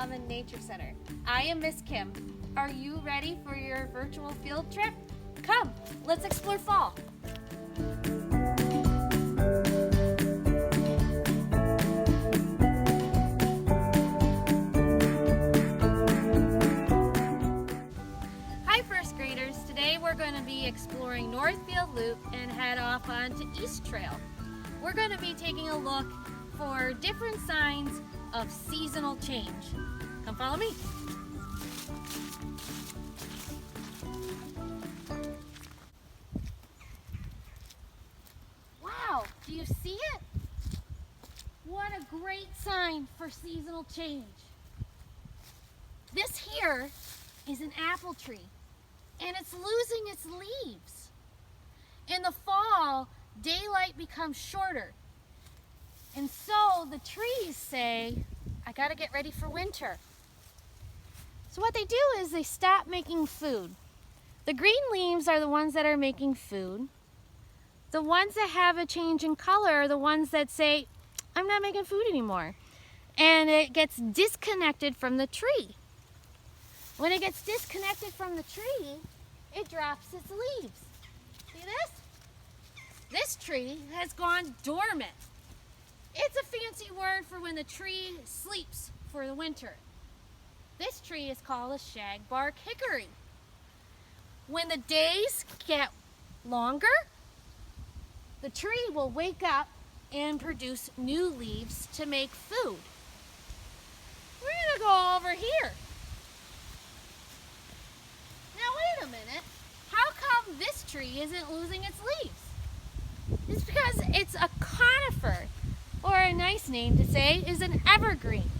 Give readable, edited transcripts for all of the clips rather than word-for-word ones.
Common Nature Center. I am Miss Kim. Are you ready for your virtual field trip? Come, let's explore fall. Hi first graders, today we're going to be exploring Northfield Loop and head off onto East Trail. We're going to be taking a look for different signs of seasonal change. Come follow me. Wow, do you see it? What a great sign for seasonal change. This here is an apple tree and it's losing its leaves. In the fall, daylight becomes shorter. And so the trees say, I gotta get ready for winter. So what they do is they stop making food. The green leaves are the ones that are making food. The ones that have a change in color are the ones that say, I'm not making food anymore. And it gets disconnected from the tree. When it gets disconnected from the tree, it drops its leaves. See this? This tree has gone dormant. It's a fancy word for when the tree sleeps for the winter. This tree is called a shagbark hickory. When the days get longer, the tree will wake up and produce new leaves to make food. We're gonna go over here. Now wait a minute, how come this tree isn't losing its leaves? It's because it's a conifer, or a nice name to say is an evergreen.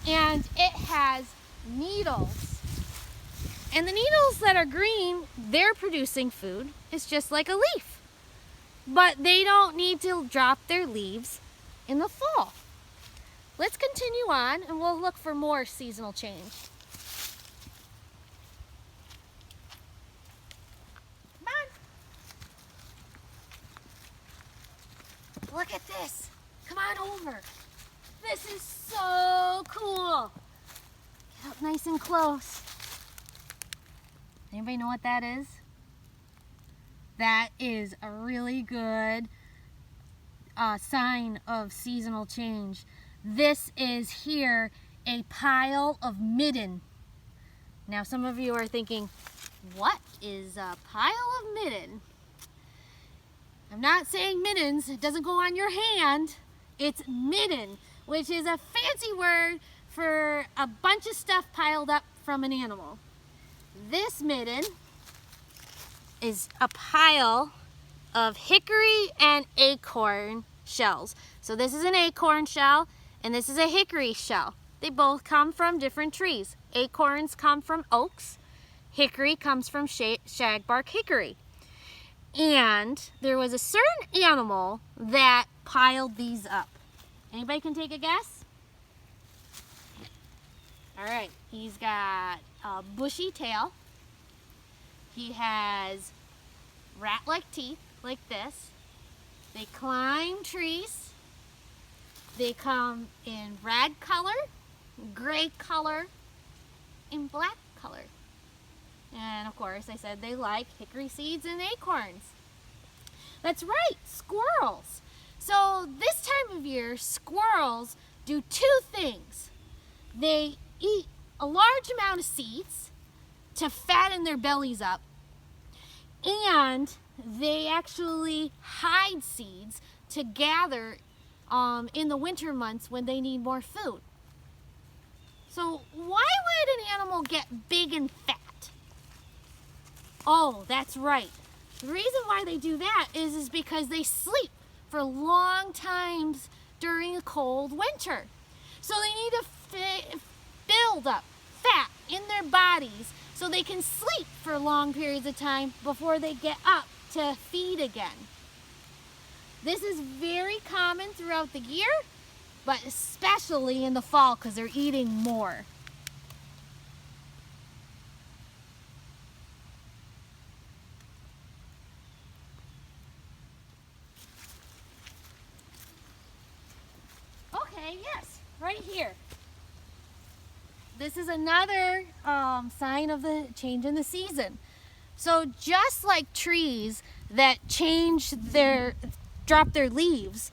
And it has needles. And the needles that are green, they're producing food. It's just like a leaf. But they don't need to drop their leaves in the fall. Let's continue on and we'll look for more seasonal change. Look at this. Come on over. This is so cool. Get up nice and close. Anybody know what that is? That is a really good sign of seasonal change. This is here a pile of midden. Now some of you are thinking, what is a pile of midden? I'm not saying middens, it doesn't go on your hand. It's midden, which is a fancy word for a bunch of stuff piled up from an animal. This midden is a pile of hickory and acorn shells. So this is an acorn shell and this is a hickory shell. They both come from different trees. Acorns come from oaks. Hickory comes from shagbark hickory. And there was a certain animal that piled these up. Anybody can take a guess? All right, he's got a bushy tail. He has rat-like teeth like this. They climb trees. They come in red color, gray color, and black color. And of course, I said they like hickory seeds and acorns. That's right, squirrels. So this time of year, squirrels do two things. They eat a large amount of seeds to fatten their bellies up, and they actually hide seeds to gather in the winter months when they need more food. So why would an animal get big and fat? Oh, that's right. The reason why they do that is because they sleep for long times during a cold winter. So they need to build up fat in their bodies so they can sleep for long periods of time before they get up to feed again. This is very common throughout the year, but especially in the fall because they're eating more. Okay, yes, right here. this is another sign of the change in the season. So just like trees that drop their leaves,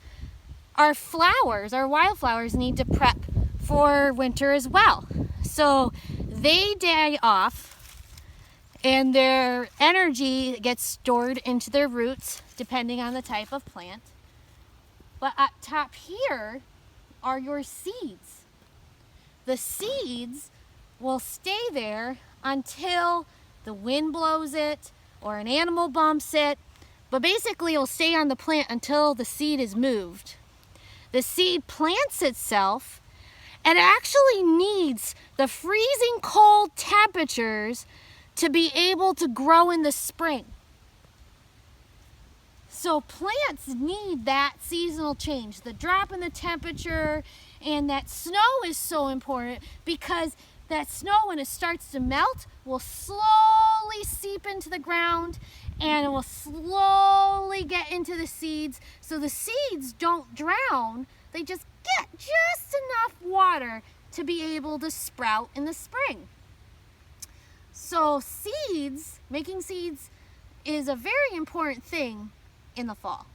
our flowers, our wildflowers, need to prep for winter as well. So they die off and their energy gets stored into their roots depending on the type of plant. But up top here are your seeds. The seeds will stay there until the wind blows it or an animal bumps it, but basically it'll stay on the plant until the seed is moved. The seed plants itself and it actually needs the freezing cold temperatures to be able to grow in the spring. So plants need that seasonal change, the drop in the temperature, and that snow is so important because that snow, when it starts to melt, will slowly seep into the ground and it will slowly get into the seeds. So the seeds don't drown, they just get just enough water to be able to sprout in the spring. So seeds, making seeds is a very important thing in the fall.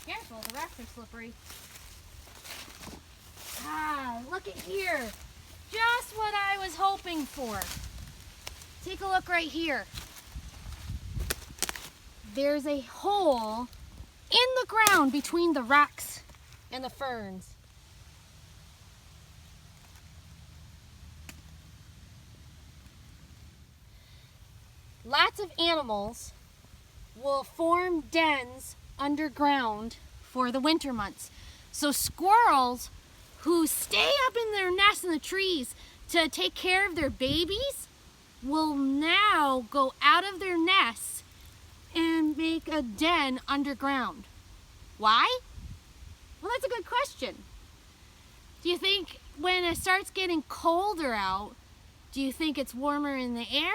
Careful, the rocks are slippery. Look at here. Just what I was hoping for. Take a look right here. There's a hole in the ground between the rocks and the ferns. Lots of animals will form dens underground for the winter months. So squirrels who stay up in their nests in the trees to take care of their babies will now go out of their nests and make a den underground. Why? Well, that's a good question. Do you think when it starts getting colder out, do you think it's warmer in the air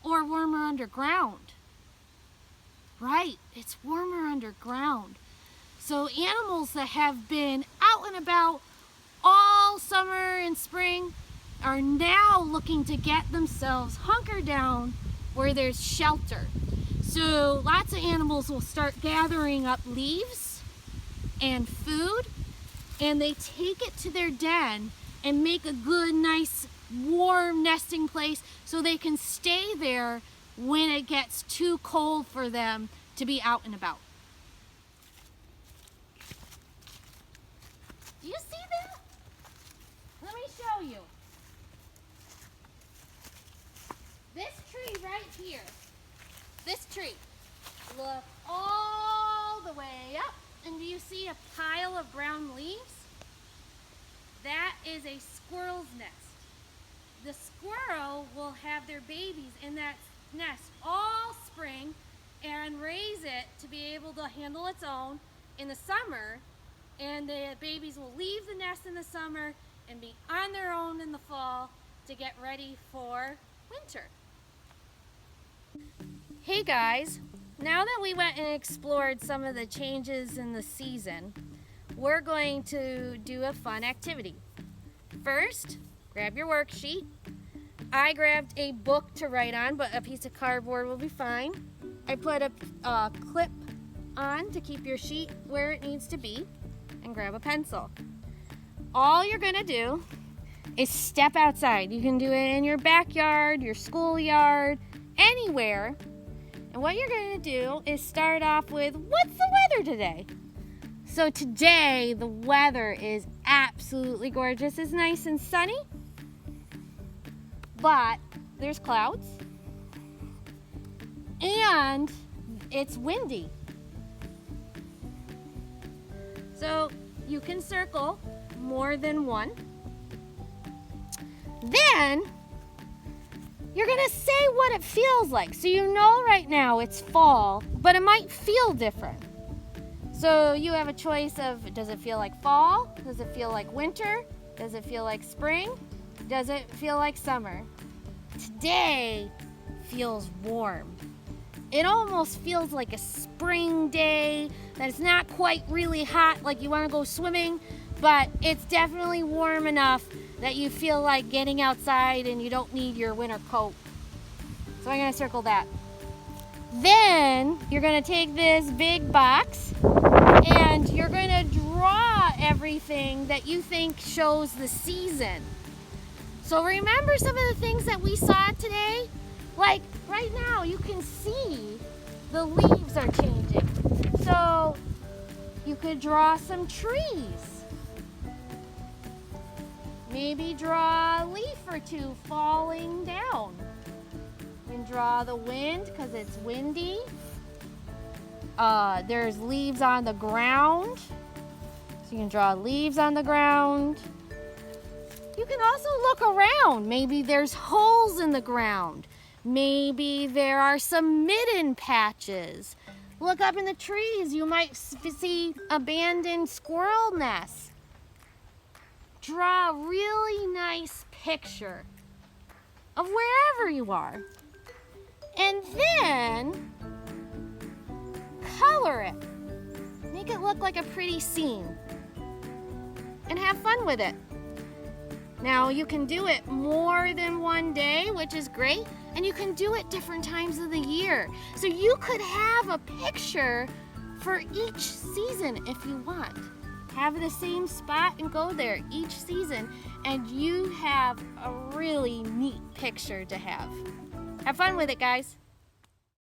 or warmer underground? Right, it's warmer underground. So animals that have been out and about all summer and spring are now looking to get themselves hunkered down where there's shelter. So lots of animals will start gathering up leaves and food, and they take it to their den and make a good, nice, warm nesting place so they can stay there when it gets too cold for them to be out and about. Do you see that? Let me show you. This tree right here, this tree, look all the way up, and do you see a pile of brown leaves? That is a squirrel's nest. The squirrel will have their babies in that nest all spring and raise it to be able to handle its own in the summer, and the babies will leave the nest in the summer and be on their own in the fall to get ready for winter. Hey guys, now that we went and explored some of the changes in the season, we're going to do a fun activity. First, grab your worksheet. I grabbed a book to write on, but a piece of cardboard will be fine. I put a clip on to keep your sheet where it needs to be, and grab a pencil. All you're gonna do is step outside. You can do it in your backyard, your schoolyard, anywhere. And what you're gonna do is start off with, what's the weather today? So today, the weather is absolutely gorgeous. It's nice and sunny, but there's clouds and it's windy. So you can circle more than one. Then you're gonna say what it feels like. So you know right now it's fall, but it might feel different. So you have a choice of, does it feel like fall? Does it feel like winter? Does it feel like spring? Does it feel like summer? Today feels warm. it almost feels like a spring day, that it's not quite really hot like you want to go swimming, but it's definitely warm enough that you feel like getting outside and you don't need your winter coat. So I'm going to circle that. Then you're going to take this big box and you're going to draw everything that you think shows the season. So remember some of the things that we saw today? Like right now you can see the leaves are changing. So you could draw some trees. Maybe draw a leaf or two falling down. You can draw the wind because it's windy. There's leaves on the ground. So you can draw leaves on the ground. You can also look around. Maybe there's holes in the ground. Maybe there are some midden patches. Look up in the trees. You might see abandoned squirrel nests. Draw a really nice picture of wherever you are. And then color it. Make it look like a pretty scene. And have fun with it. Now you can do it more than one day, which is great, and you can do it different times of the year. So you could have a picture for each season if you want. Have the same spot and go there each season, and you have a really neat picture to have. Have fun with it, guys.